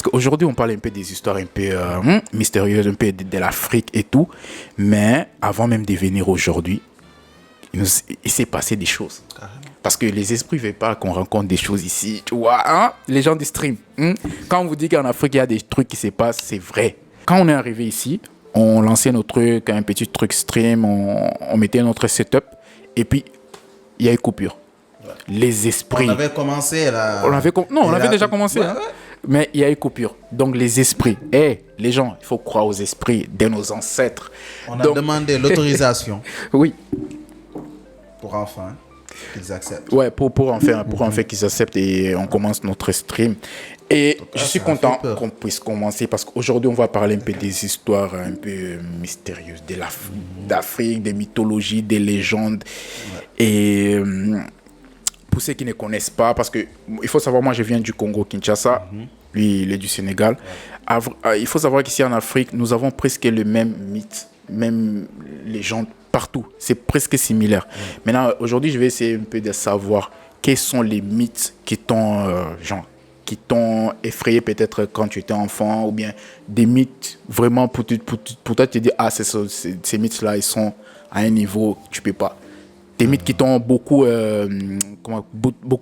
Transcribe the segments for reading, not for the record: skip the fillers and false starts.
Parce qu'aujourd'hui, on parle un peu des histoires un peu mystérieuses, un peu de l'Afrique et tout. Mais avant même de venir aujourd'hui, il s'est passé des choses. Parce que les esprits ne veulent pas qu'on rencontre des choses ici. Tu vois, hein? Les gens du stream. Quand on vous dit qu'en Afrique, il y a des trucs qui se passent, c'est vrai. Quand on est arrivé ici, on lançait nos trucs, un petit truc stream, on mettait notre setup. Et puis, il y a eu coupure. Ouais. Les esprits. On avait commencé là. On avait déjà commencé. Ouais, hein. Ouais. Mais il y a eu coupure. Donc, les esprits. Les gens, il faut croire aux esprits de nos ancêtres. On a demandé l'autorisation. Oui. Pour enfin qu'ils acceptent. Ouais, pour enfin qu'ils acceptent et on commence notre stream. Et je suis content qu'on puisse commencer parce qu'aujourd'hui, on va parler un peu des histoires un peu mystérieuses d'Afrique, des mythologies, des légendes. Ouais. Et pour ceux qui ne connaissent pas, parce que il faut savoir, moi, je viens du Congo, Kinshasa. Lui, il est du Sénégal. Ouais. Il faut savoir qu'ici en Afrique, nous avons presque le même mythe, même légende partout. C'est presque similaire. Maintenant, aujourd'hui, je vais essayer un peu de savoir quels sont les mythes qui t'ont effrayé peut-être quand tu étais enfant, ou bien des mythes vraiment pour toi te dire, ces mythes-là, ils sont à un niveau que tu ne peux pas. Des mythes qui t'ont beaucoup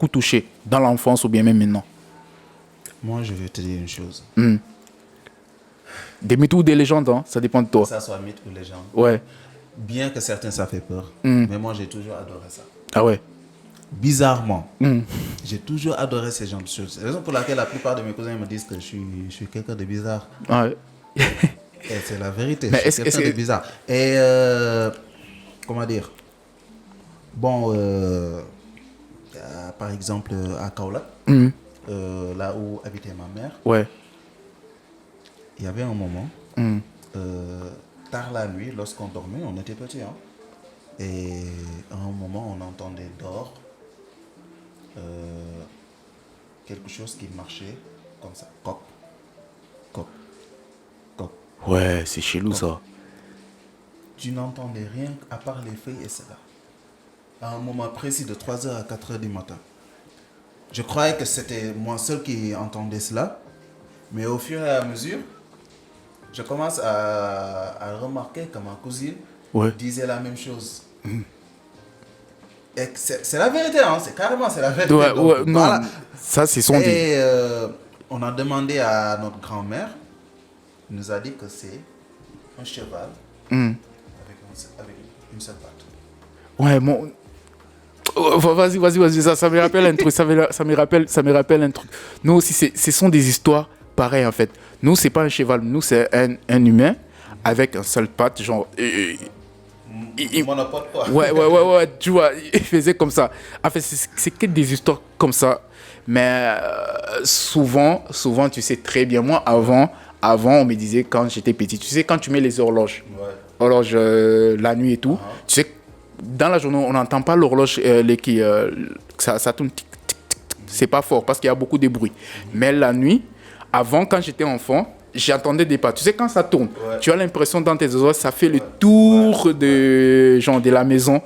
touché dans l'enfance ou bien même maintenant. Moi, je vais te dire une chose. Des mythes ou des légendes, hein? Ça dépend de toi. Que ça soit mythe ou légende. Ouais. Bien que certains, ça fait peur. Mais moi, j'ai toujours adoré ça. Ah ouais? Bizarrement. J'ai toujours adoré ces genres de choses. C'est la raison pour laquelle la plupart de mes cousins me disent que je suis quelqu'un de bizarre. Ah ouais. Et c'est la vérité. Mais je suis quelqu'un de bizarre. Et comment dire? Bon, par exemple, à Kaolack, là où habitait ma mère, ouais. Il y avait un moment, tard la nuit, lorsqu'on dormait, on était petits, hein, et à un moment, on entendait dehors quelque chose qui marchait comme ça. Coq, coq, coq. Ouais, c'est chelou ça. Tu n'entendais rien à part les feuilles et cela. À un moment précis de 3h à 4h du matin. Je croyais que c'était moi seul qui entendais cela, mais au fur et à mesure, je commence à remarquer que ma cousine disait la même chose. Et c'est la vérité, hein, c'est la vérité. Ouais, donc, non, voilà. Ça c'est son dit. Et on a demandé à notre grand-mère, elle nous a dit que c'est un cheval avec une seule patte. Ouais, mon... Vas-y, ça me rappelle un truc, ça me rappelle un truc. Nous aussi, ce sont des histoires pareilles en fait. Nous, c'est pas un cheval, nous, c'est un humain avec un seul patte, genre... Monopode quoi. Ouais, tu vois, il faisait comme ça. En fait, c'est que des histoires comme ça. Mais souvent, tu sais très bien, moi, avant, on me disait, quand j'étais petit, tu sais, quand tu mets les horloges, la nuit et tout, tu sais, dans la journée, on n'entend pas l'horloge ça tourne tic, tic, tic, tic. C'est pas fort parce qu'il y a beaucoup de bruit. Mais la nuit, avant, quand j'étais enfant, j'entendais des pas. Tu sais, quand ça tourne, tu as l'impression dans tes oreilles, ça fait le tour de la maison. Ouais.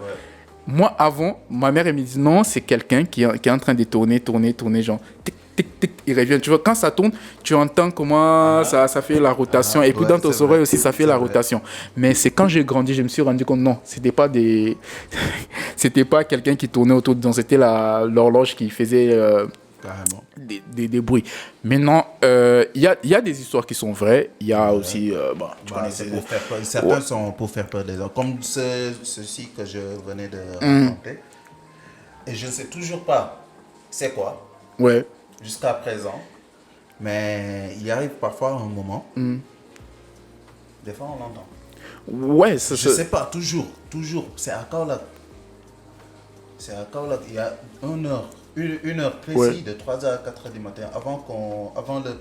Moi, avant, ma mère elle me dit non, c'est quelqu'un qui est en train de tourner, genre tic, tic, tic, il revient. Tu vois, quand ça tourne, tu entends comment ça fait la rotation. Et puis dans tes oreilles aussi, ça fait la rotation. Mais c'est quand j'ai grandi, je me suis rendu compte, non, c'était pas quelqu'un qui tournait autour. Donc c'était l'horloge qui faisait des bruits. Maintenant, il y a des histoires qui sont vraies. Il y a aussi... certains sont pour faire peur des gens. Comme ceci que je venais de raconter. Et je ne sais toujours pas c'est quoi. Ouais. Jusqu'à présent. Mais il arrive parfois un moment. Des fois, on l'entend. Ouais, je ne sais pas, toujours. C'est à Kaolack. Il y a une heure précise de 3h à 4h du matin, avant le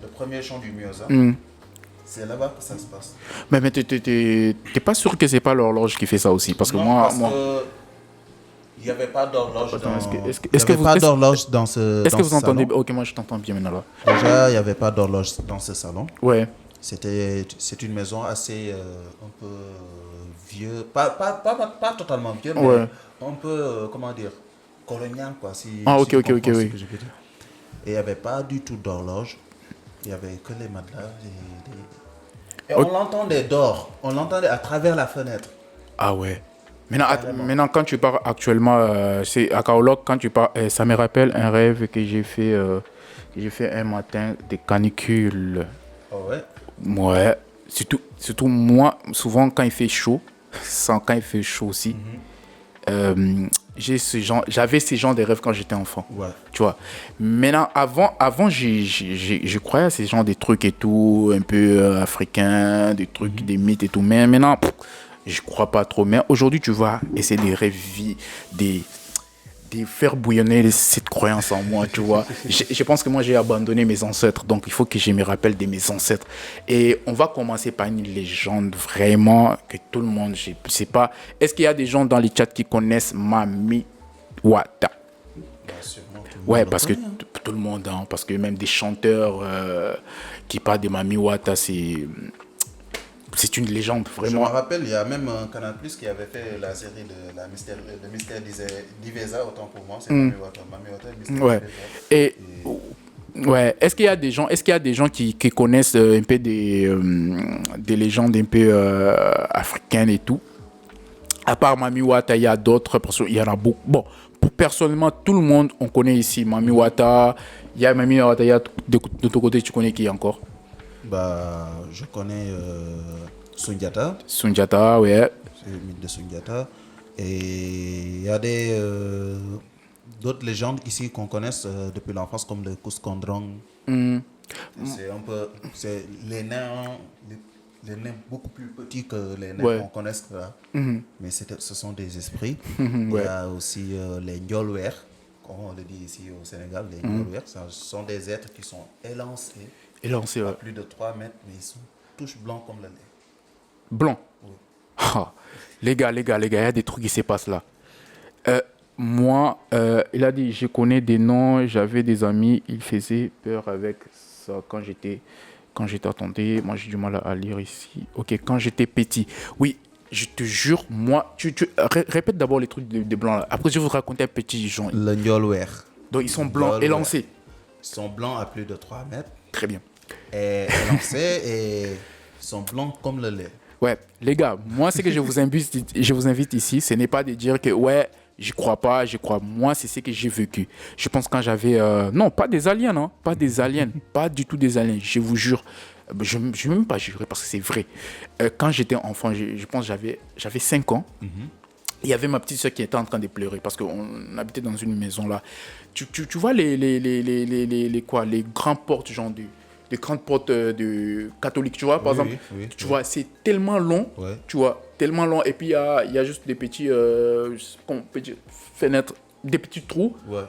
premier chant du Miosa. C'est là-bas que ça se passe. Mais t'es pas sûr que c'est pas l'horloge qui fait ça aussi? Parce que moi... Il n'y avait pas d'horloge dans ce Est-ce que vous entendez? Ok, moi je t'entends bien maintenant là. Déjà, il n'y avait pas d'horloge dans ce salon. Ouais. C'est une maison assez un peu vieux, pas totalement vieux, mais un peu, comment dire, colonial quoi. Ok. Et il n'y avait pas du tout d'horloge. Il n'y avait que les matelas. Et Ok. on l'entendait dehors. On l'entendait à travers la fenêtre. Ah ouais. Maintenant, Carrément. maintenant quand tu pars actuellement, c'est à Kaolok, quand tu pars, ça me rappelle un rêve que j'ai fait un matin de canicule. Oh ouais. Ouais, surtout moi, souvent quand il fait chaud, sans quand il fait chaud aussi, j'avais ce genre de rêves quand j'étais enfant. Ouais. Tu vois. Maintenant, avant je croyais à ces genres de trucs et tout, un peu africains, des trucs, des mythes et tout. Mais maintenant, je crois pas trop. Mais aujourd'hui, tu vois, essayer de rêver, de faire bouillonner cette croyance en moi, tu vois. Je pense que moi, j'ai abandonné mes ancêtres, donc il faut que je me rappelle de mes ancêtres. Et on va commencer par une légende vraiment que tout le monde, je sais pas. Est-ce qu'il y a des gens dans les chats qui connaissent Mami Wata? Bah, sûrement, tout le Ouais, monde le parce que connaît, hein. tout le monde, hein, parce que même des chanteurs qui parlent de Mami Wata, c'est une légende, Je me vraiment. rappelle, il y a même un Canal Plus qui avait fait la série de le mystère d'Iveza, autant pour moi. C'est Mami Wata. Mami Wata, le mystère Ouais. d'Iveza. Et ouais, est-ce qu'il y a des gens qui connaissent un peu des légendes un peu africaines et tout? À part Mami Wata, il y a d'autres, parce qu'il y en a beaucoup. Bon, personnellement, tout le monde, on connaît ici Mami Wata. Il y a Mami Wata, il y a de ton côté, tu connais qui encore? Bah, je connais Sundiata, Sundiata, ouais. c'est le mythe de Sundiata. Et il y a d'autres légendes ici qu'on connaisse depuis l'enfance, comme le Kuskondrong. C'est un peu. C'est les nains, les nains beaucoup plus petits que les nains Ouais. qu'on connaisse là. Mais ce sont des esprits. Il Ouais. y a aussi les Ndiolwer, comme on le dit ici au Sénégal. Les Ndiolwer, ce sont des êtres qui sont élancés Et là, on sait, à plus de 3 mètres, mais ils sont tous blancs comme le lait. blanc. Ah, les gars, il y a des trucs qui se passent là. Moi, il a dit, je connais des noms, j'avais des amis, ils faisaient peur avec ça attendez, moi j'ai du mal à lire ici. Ok, quand j'étais petit. Oui, je te jure, moi, répète d'abord les trucs de blanc là. Après, je vais vous raconter un petit genre. Le Ndiolwer. Donc, ils sont blancs, Ndiolwer. élancés. Ils sont blancs à plus de 3 mètres, Très bien. et élancés, et ils sont blancs comme le lait. Ouais, les gars, moi, ce que je vous invite ici, ce n'est pas de dire que, ouais, j'y crois pas, j'y crois. Moi, c'est ce que j'ai vécu. Je pense quand j'avais... non, pas des aliens, non. Pas des aliens. Pas du tout des aliens. Je vous jure. Je ne vais même pas jurer parce que c'est vrai. Quand j'étais enfant, je pense que j'avais 5 ans. Il y avait ma petite soeur qui était en train de pleurer parce qu'on habitait dans une maison là. Tu vois les grandes portes, genre des grandes portes de catholiques, tu vois, par Oui, exemple. oui, Tu oui. vois, c'est tellement long, Ouais. tu vois, tellement long. Et puis il y a juste des petits fenêtres, des petits trous. Ouais.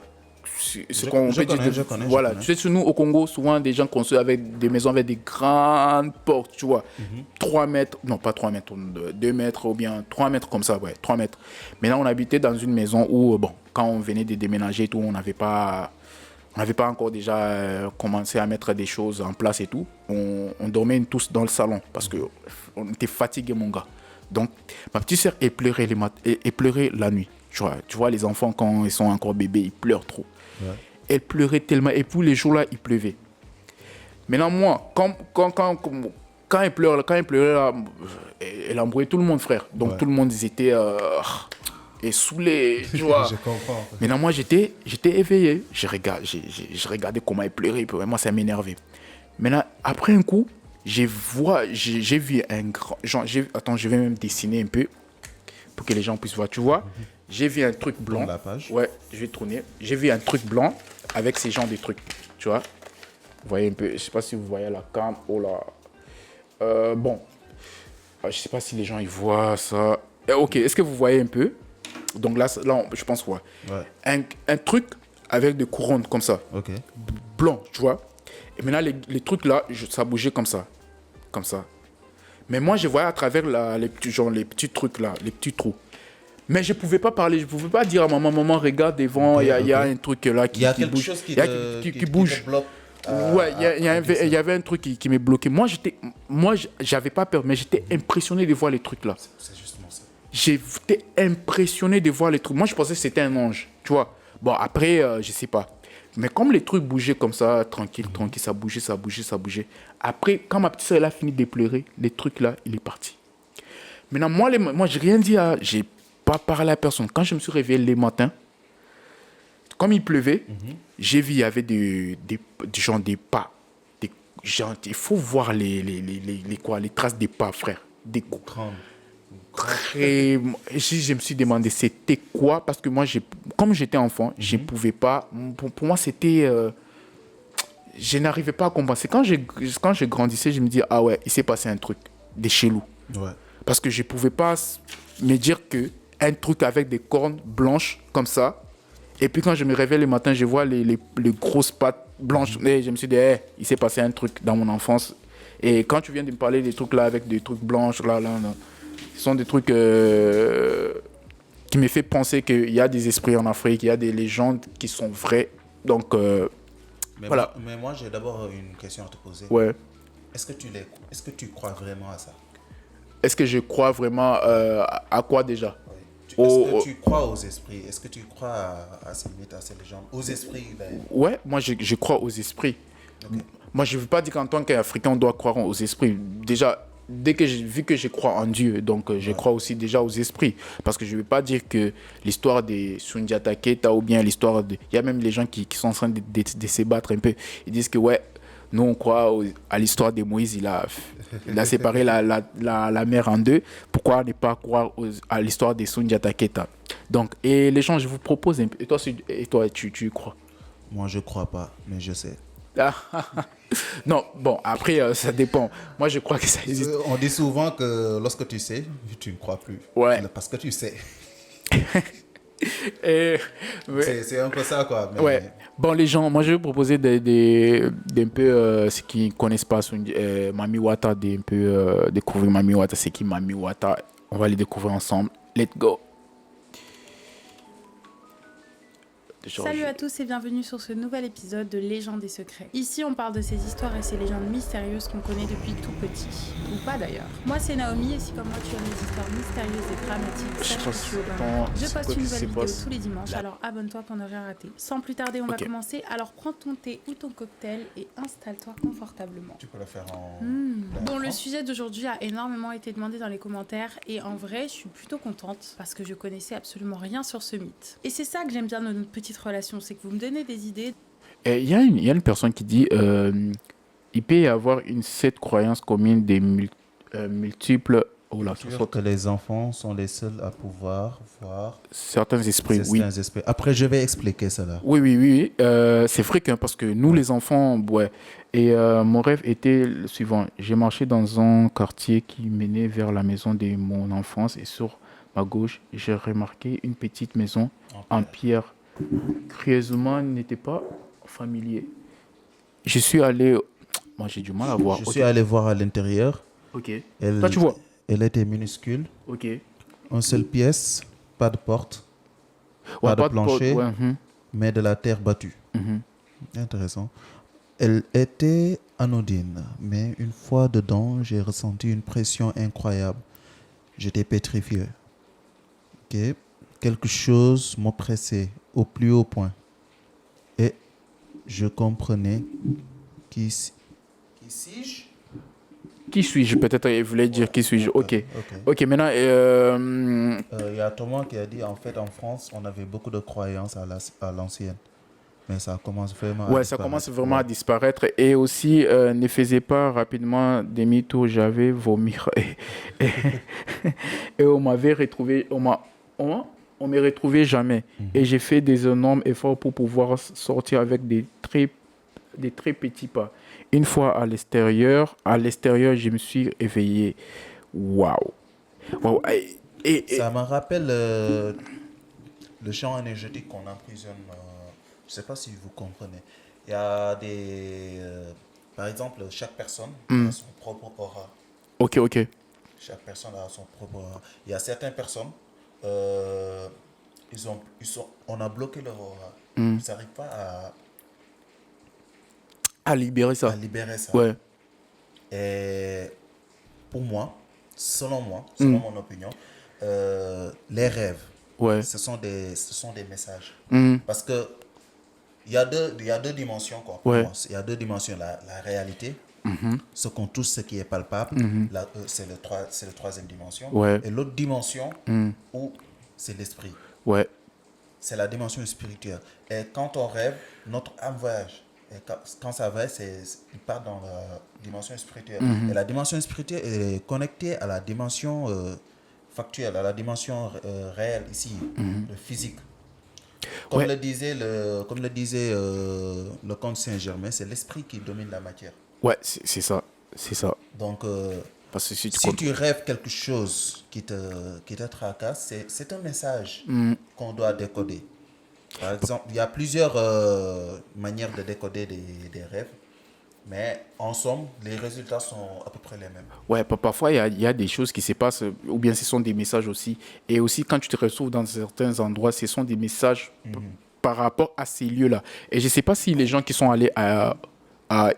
C'est Je qu'on peut dire connais, je voilà, connais. tu sais, sur nous au Congo, souvent des gens construisent avec des maisons avec des grandes portes, tu vois, 3 mètres, non pas 3 mètres, 2 mètres ou bien 3 mètres comme ça, ouais, 3 mètres. Mais là, on habitait dans une maison où, bon, quand on venait de déménager et tout, on n'avait pas encore déjà commencé à mettre des choses en place et tout. On dormait tous dans le salon parce qu'on était fatigués, mon gars. Donc, ma petite soeur, elle pleurait la nuit. Tu vois, les enfants, quand ils sont encore bébés, ils pleurent trop. Ouais. Elle pleurait tellement. Et puis, les jours-là, il pleuvait. Maintenant, moi, quand elle pleurait, là, elle embrouillait tout le monde, frère. Donc, Ouais. tout le monde, ils étaient saoulés, tu vois. Je comprends. Maintenant, moi, j'étais éveillé. Je regardais comment elle pleurait. Puis, moi, ça m'énervait. Maintenant, après un coup, j'ai vu un grand... Genre, attends, je vais même dessiner un peu pour que les gens puissent voir. Tu vois, j'ai vu un truc blanc. Tourne la page. Ouais, je vais tourner. J'ai vu un truc blanc avec ces genres de trucs. Tu vois, vous voyez un peu. Je sais pas si vous voyez la cam. Oh là. Bon, je sais pas si les gens ils voient ça. Ok, est-ce que vous voyez un peu? Donc là, je pense ouais. Ouais. Un truc avec des couronnes comme ça, Ok. blanc, tu vois. Et maintenant les trucs là, ça bougeait comme ça, comme ça. Mais moi, je voyais à travers les petits trucs là, les petits trous. Mais je pouvais pas parler, je pouvais pas dire à maman, regarde devant, Ok, il y a ok. un truc là Il y a qui quelque bouge. chose qui Il y a te, qui qui bouge. te bloque. Ouais, il y avait un truc qui m'est bloqué. Moi, j'avais pas peur, mais j'étais impressionné de voir les trucs là. C'est justement ça. J'étais impressionné de voir les trucs. Moi, je pensais que c'était un ange, tu vois. Bon, après, je sais pas. Mais comme les trucs bougeaient comme ça, tranquille, tranquille, ça bougeait, ça bougeait, ça bougeait. Après, quand ma petite soeur elle a fini de pleurer, les trucs là, il est parti. Maintenant, moi j'ai rien dit j'ai pas parlé à personne. Quand je me suis réveillé les matins, comme il pleuvait, j'ai vu, il y avait des pas. Genre, il faut voir les traces des pas, frère. Des Grande. très... Je me suis demandé c'était quoi, parce que moi, comme j'étais enfant, je ne pouvais pas... Pour moi, c'était... je n'arrivais pas à comprendre. C'est quand je grandissais, je me dis, ah ouais, il s'est passé un truc, des chelous. Ouais. Parce que je ne pouvais pas me dire qu'un truc avec des cornes blanches comme ça, et puis quand je me réveille le matin, je vois les grosses pattes blanches, et je me suis dit, hey, il s'est passé un truc dans mon enfance. Et quand tu viens de me parler des trucs là, avec des trucs blanches, là, ce sont des trucs qui me fait penser qu'il y a des esprits en Afrique, il y a des légendes qui sont vraies. Donc, voilà. Mais moi, j'ai d'abord une question à te poser. Ouais. Est-ce que tu crois vraiment à ça? Est-ce que je crois vraiment à quoi déjà? Oui. Est-ce que tu crois aux esprits? Est-ce que tu crois à ces mythes, à ces légendes? Aux esprits, ben... Ouais, moi je crois aux esprits. Ok. Moi je ne veux pas dire qu'en tant qu'Africain on doit croire aux esprits. Déjà, vu que je crois en Dieu, donc je crois aussi déjà aux esprits. Parce que je ne veux pas dire que l'histoire des Sundiata Keita ou bien l'histoire de... Il y a même les gens qui sont en train de se battre un peu. Ils disent que ouais, nous on croit à l'histoire de Moïse, il a séparé la mer en deux. Pourquoi ne pas croire à l'histoire des Sundiata Keita? Donc, et les gens, je vous propose un peu. Et toi tu crois? Moi, je crois pas, mais je sais. Non, bon, après, ça dépend. Moi, je crois que ça existe. On dit souvent que lorsque tu sais, tu ne crois plus. Ouais. Parce que tu sais. Et, ouais. C'est un peu ça, quoi. Mais... Ouais. Bon, les gens, moi, je vais vous proposer d'un peu, ceux qui ne connaissent pas Mami Wata, d'un peu découvrir Mami Wata. C'est qui Mami Wata? On va les découvrir ensemble. Let's go. Salut à tous et bienvenue sur ce nouvel épisode de Légendes et Secrets. Ici, on parle de ces histoires et ces légendes mystérieuses qu'on connaît depuis tout petit. Ou pas d'ailleurs. Moi, c'est Naomi et si comme moi tu aimes les histoires mystérieuses et dramatiques, sache que tu es au bon endroit. Je poste une nouvelle vidéo tous les dimanches, alors abonne-toi pour ne rien rater. Sans plus tarder, on va commencer. Alors prends ton thé ou ton cocktail et installe-toi confortablement. Tu peux le faire en... Bon, le sujet d'aujourd'hui a énormément été demandé dans les commentaires et en vrai, je suis plutôt contente parce que je connaissais absolument rien sur ce mythe. Et c'est ça que j'aime bien de notre petite relation, c'est que vous me donnez des idées. Il y a une personne qui dit il peut y avoir cette croyance commune des multiples. Oh là, que les enfants sont les seuls à pouvoir voir certains esprits, oui. Esprits. Après, je vais expliquer cela. Oui. C'est vrai que parce que nous, les enfants, ouais. Et mon rêve était le suivant. J'ai marché dans un quartier qui menait vers la maison de mon enfance et sur ma gauche, j'ai remarqué une petite maison en pierre. Curieusement, n'était pas familier. Je suis allé... Moi, j'ai du mal à voir. Je suis allé voir à l'intérieur. Ok. Toi, tu vois? Elle était minuscule. Ok. Une seule pièce, pas de porte, Ouais, pas de plancher, ouais, mais de la terre battue. Intéressant. Elle était anodine, mais une fois dedans, j'ai ressenti une pression incroyable. J'étais pétrifié. Ok. Quelque chose m'oppressait au plus haut point. Et je comprenais qui suis-je? Qui suis-je? Peut-être il voulait dire qui suis-je. Ok, maintenant... Il y a Thomas qui a dit, en fait, en France, on avait beaucoup de croyances à l'ancienne. Mais ça commence vraiment à disparaître. ça commence vraiment à disparaître. Et aussi, ne faisait pas rapidement demi-tour. J'avais vomi. Et on m'avait retrouvé... On m'est retrouvé jamais. Et j'ai fait des énormes efforts pour pouvoir sortir avec des très petits pas. Une fois à l'extérieur, je me suis éveillé. Waouh. Et ça me rappelle le champ énergétique qu'on emprisonne. Je ne sais pas si vous comprenez. Il y a des... par exemple, chaque personne a son propre aura. Ok. Chaque personne a son propre aura. Il y a certaines personnes... on a bloqué leur aura. Ils n'arrivent pas à libérer ça. Ouais. Et pour moi, selon mon opinion, les rêves, ce sont des messages. Parce que il y a deux dimensions qu'on Ouais. commence. Il y a deux dimensions. La réalité, ce qu'on touche, ce qui est palpable, c'est le troisième dimension. Ouais. Et l'autre dimension, où c'est l'esprit. Ouais. C'est la dimension spirituelle. Et quand on rêve, notre âme voyage. Et quand ça va, il part dans la dimension spirituelle. Et la dimension spirituelle est connectée à la dimension factuelle, à la dimension réelle ici, le physique. Comme le disait le comte Saint-Germain, c'est l'esprit qui domine la matière. Ouais, c'est ça. C'est ça. Donc, Parce que si tu rêves quelque chose qui te tracasse, c'est un message qu'on doit décoder. Par exemple, il y a plusieurs manières de décoder des rêves, mais en somme, les résultats sont à peu près les mêmes. Ouais, parfois, il y a des choses qui se passent, ou bien ce sont des messages aussi. Et aussi, quand tu te retrouves dans certains endroits, ce sont des messages par rapport à ces lieux-là. Et je ne sais pas si les gens qui sont allés à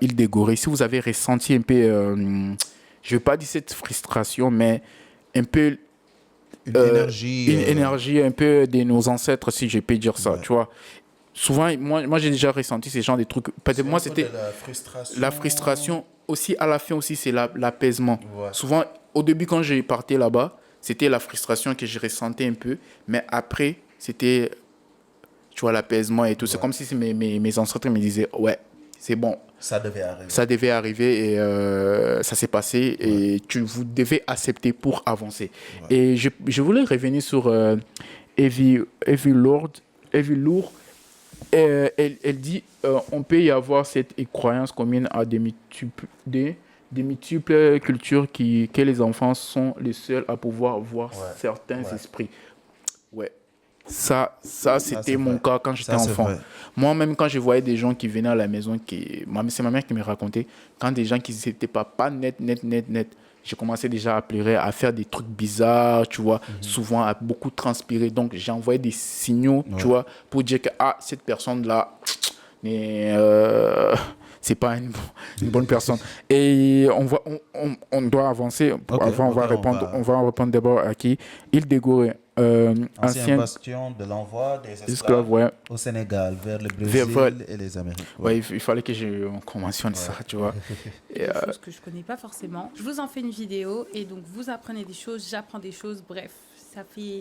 Île des Gorées, si vous avez ressenti un peu, je ne vais pas dire cette frustration, mais un peu Une énergie un peu de nos ancêtres, si je peux dire ça, Ouais. tu vois. Souvent, moi j'ai déjà ressenti ces genres de trucs. Peut-être moi, c'était la frustration. Aussi, à la fin aussi, c'est l'apaisement. Ouais. Souvent, au début, quand j'ai parti là-bas, c'était la frustration que je ressentais un peu. Mais après, c'était, tu vois, l'apaisement et tout. C'est comme si mes ancêtres me disaient, ouais, c'est bon. Ça devait arriver. Ça devait arriver et ça s'est passé et vous devez accepter pour avancer. Ouais. Et je voulais revenir sur Evie Lourd. Elle dit on peut y avoir cette croyance commune à des multiples cultures que les enfants sont les seuls à pouvoir voir certains esprits. Ouais. Ça c'était mon cas quand j'étais enfant. Moi-même, quand je voyais des gens qui venaient à la maison, c'est ma mère qui me racontait, quand des gens qui n'étaient pas net, j'ai commencé déjà à pleurer, à faire des trucs bizarres, tu vois, souvent à beaucoup transpirer. Donc, j'ai envoyé des signaux, tu vois, pour dire que cette personne-là, c'est pas une bonne personne. Et on doit avancer. On va répondre d'abord à qui? Île des Gorées. Ancien bastion de l'envoi des esclaves au Sénégal, vers le Brésil et les Amériques. Ouais, il fallait que je mentionne ça, tu vois. Des choses que je connais pas forcément. Je vous en fais une vidéo et donc vous apprenez des choses, j'apprends des choses, bref.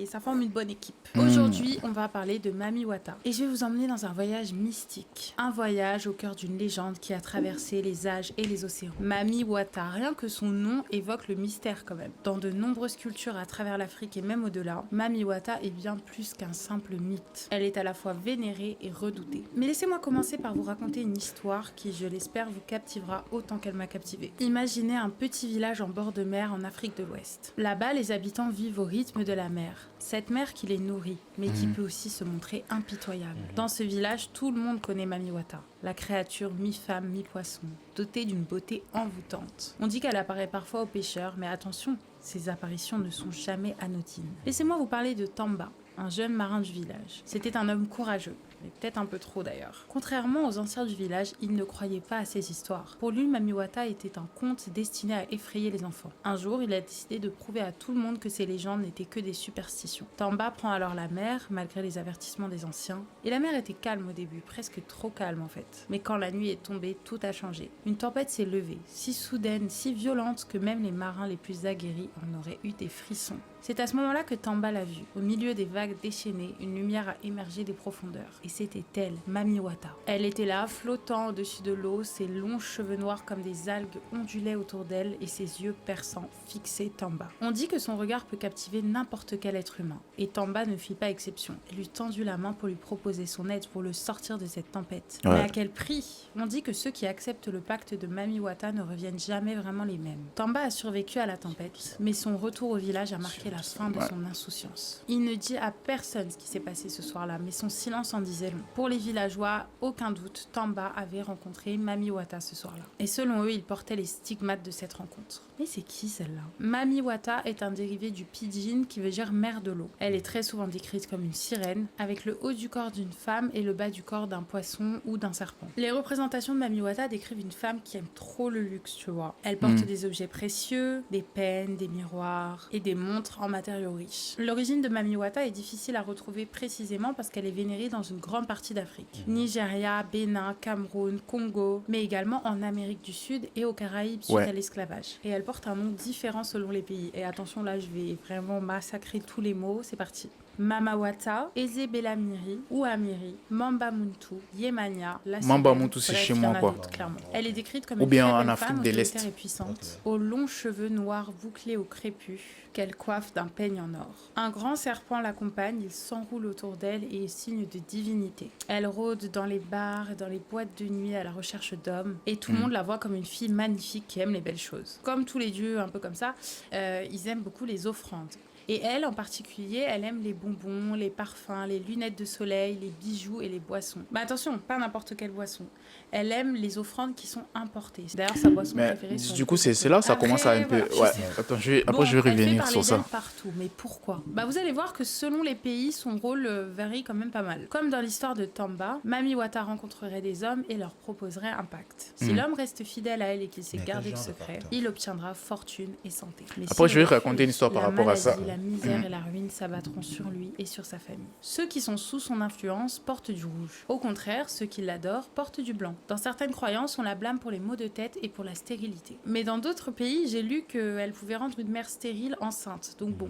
Ça forme une bonne équipe. Aujourd'hui, on va parler de Mami Wata. Et je vais vous emmener dans un voyage mystique. Un voyage au cœur d'une légende qui a traversé les âges et les océans. Mami Wata, rien que son nom évoque le mystère quand même. Dans de nombreuses cultures à travers l'Afrique et même au-delà, Mami Wata est bien plus qu'un simple mythe. Elle est à la fois vénérée et redoutée. Mais laissez-moi commencer par vous raconter une histoire qui, je l'espère, vous captivera autant qu'elle m'a captivé. Imaginez un petit village en bord de mer en Afrique de l'Ouest. Là-bas, les habitants vivent au rythme de la mer. Cette mer qui les nourrit, mais qui peut aussi se montrer impitoyable. Dans ce village, tout le monde connaît Mami Wata, la créature mi-femme, mi-poisson, dotée d'une beauté envoûtante. On dit qu'elle apparaît parfois aux pêcheurs, mais attention, ces apparitions ne sont jamais anodines. Laissez-moi vous parler de Tamba, un jeune marin du village. C'était un homme courageux, mais peut-être un peu trop d'ailleurs. Contrairement aux anciens du village, il ne croyait pas à ces histoires. Pour lui, Mami Wata était un conte destiné à effrayer les enfants. Un jour, il a décidé de prouver à tout le monde que ces légendes n'étaient que des superstitions. Tamba prend alors la mer, malgré les avertissements des anciens. Et la mer était calme au début, presque trop calme en fait. Mais quand la nuit est tombée, tout a changé. Une tempête s'est levée, si soudaine, si violente que même les marins les plus aguerris en auraient eu des frissons. C'est à ce moment-là que Tamba l'a vue. Au milieu des vagues déchaînées, une lumière a émergé des profondeurs. Et c'était elle, Mami Wata. Elle était là, flottant au-dessus de l'eau, ses longs cheveux noirs comme des algues ondulaient autour d'elle et ses yeux perçants fixaient Tamba. On dit que son regard peut captiver n'importe quel être humain. Et Tamba ne fit pas exception. Elle lui tendit la main pour lui proposer son aide pour le sortir de cette tempête. Ouais. Mais à quel prix? On dit que ceux qui acceptent le pacte de Mami Wata ne reviennent jamais vraiment les mêmes. Tamba a survécu à la tempête, mais son retour au village a marqué la fin de son insouciance. Il ne dit à personne ce qui s'est passé ce soir-là, mais son silence en disait long. Pour les villageois, aucun doute, Tamba avait rencontré Mami Wata ce soir-là. Et selon eux, il portait les stigmates de cette rencontre. Mais c'est qui celle-là? Mami Wata est un dérivé du pidgin qui veut dire mère de l'eau. Elle est très souvent décrite comme une sirène, avec le haut du corps d'une femme et le bas du corps d'un poisson ou d'un serpent. Les représentations de Mami Wata décrivent une femme qui aime trop le luxe, tu vois. Elle porte des objets précieux, des pennes, des miroirs et des montres en matériaux riches. L'origine de Mami Wata est difficile à retrouver précisément parce qu'elle est vénérée dans une grande partie d'Afrique. Nigeria, Bénin, Cameroun, Congo, mais également en Amérique du Sud et aux Caraïbes suite à l'esclavage. Et elle porte un nom différent selon les pays. Et attention, là, je vais vraiment massacrer tous les mots. C'est parti. Mama Wata, Ezebelamiri, Ouamiri, Mamba Muntu, Yemania, la Mamba Muntu, c'est chez moi, quoi. Clairement. Elle est décrite comme ou une bien très en belle Afrique femme de l'Est. autoritaire et puissante, aux longs cheveux noirs bouclés au crépus, qu'elle coiffe d'un peigne en or. Un grand serpent l'accompagne, il s'enroule autour d'elle et est signe de divinité. Elle rôde dans les bars et dans les boîtes de nuit à la recherche d'hommes, et tout le monde la voit comme une fille magnifique qui aime les belles choses. Comme tous les dieux, un peu comme ça, ils aiment beaucoup les offrandes. Et elle, en particulier, elle aime les bonbons, les parfums, les lunettes de soleil, les bijoux et les boissons. Mais attention, pas n'importe quelle boisson. Elle aime les offrandes qui sont importées. C'est d'ailleurs sa boisson préférée. Du coup, c'est là que ça commence à un peu... Voilà, ouais. Attends, je vais revenir sur ça. Partout. Mais pourquoi ? Vous allez voir que selon les pays, son rôle varie quand même pas mal. Comme dans l'histoire de Tamba, Mami Wata rencontrerait des hommes et leur proposerait un pacte. Si l'homme reste fidèle à elle et qu'il sait garder le secret, il obtiendra fortune et santé. Mais après, si je vais raconter une histoire par rapport à ça. La misère et la ruine s'abattront sur lui et sur sa famille. Ceux qui sont sous son influence portent du rouge. Au contraire, ceux qui l'adorent portent du blanc. Dans certaines croyances, on la blâme pour les maux de tête et pour la stérilité. Mais dans d'autres pays, j'ai lu qu'elle pouvait rendre une mère stérile enceinte. Donc bon...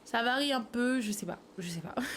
Ça varie un peu, je sais pas.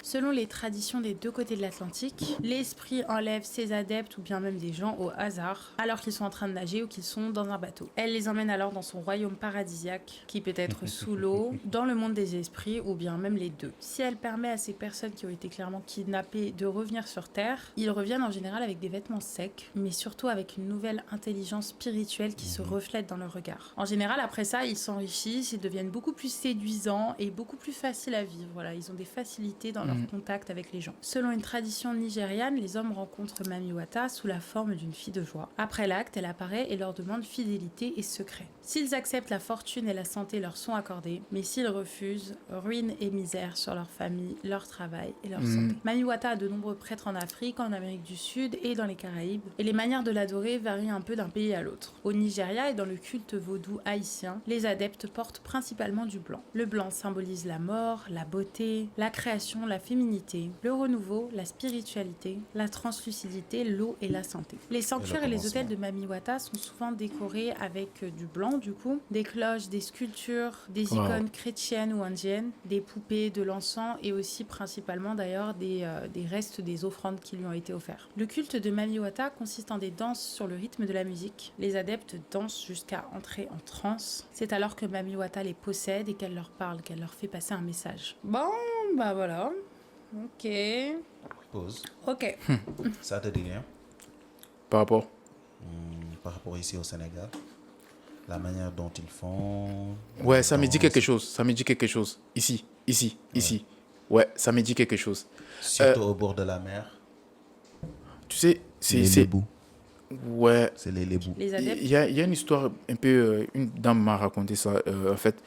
Selon les traditions des deux côtés de l'Atlantique, l'esprit enlève ses adeptes ou bien même des gens au hasard, alors qu'ils sont en train de nager ou qu'ils sont dans un bateau. Elle les emmène alors dans son royaume paradisiaque, qui peut être sous l'eau, dans le monde des esprits ou bien même les deux. Si elle permet à ces personnes qui ont été clairement kidnappées de revenir sur Terre, ils reviennent en général avec des vêtements secs, mais surtout avec une nouvelle intelligence spirituelle qui se reflète dans leur regard. En général, après ça, ils s'enrichissent, ils deviennent beaucoup plus séduisants et beaucoup plus faciles à vivre. Voilà, ils ont des facilités dans leur contact avec les gens. Selon une tradition nigériane, les hommes rencontrent Mami Wata sous la forme d'une fille de joie. Après l'acte, elle apparaît et leur demande fidélité et secret. S'ils acceptent, la fortune et la santé leur sont accordées, mais s'ils refusent, ruine et misère sur leur famille, leur travail et leur santé. Mami Wata a de nombreux prêtres en Afrique, en Amérique du Sud et dans les Caraïbes, et les manières de l'adorer varient un peu d'un pays à l'autre. Au Nigeria et dans le culte vaudou haïtien, les adeptes portent principalement du blanc. Le blanc symbolise la mort, la beauté, la création, la féminité, le renouveau, la spiritualité, la translucidité, l'eau et la santé. Les sanctuaires et les hôtels de Mami Wata sont souvent décorés avec du blanc, du coup, des cloches, des sculptures, des icônes chrétiennes ou indiennes, des poupées, de l'encens et aussi principalement d'ailleurs des restes des offrandes qui lui ont été offertes. Le culte de Mami Wata consiste en des danses sur le rythme de la musique. Les adeptes dansent jusqu'à entrer en transe. C'est alors que Mami Wata les possède et qu'elle leur parle, qu'elle leur fait passer un message. Bon, voilà. Ok. Pause. Ok. Ça te dit rien? Par rapport Ici au Sénégal, la manière dont ils font. Ouais, ça me dit quelque chose. Ici. Ouais, ça me dit quelque chose. Surtout au bord de la mer. Tu sais, les lébous. Ouais. C'est les lébous. Les adeptes. Il y a une histoire un peu... une dame m'a raconté ça. En fait,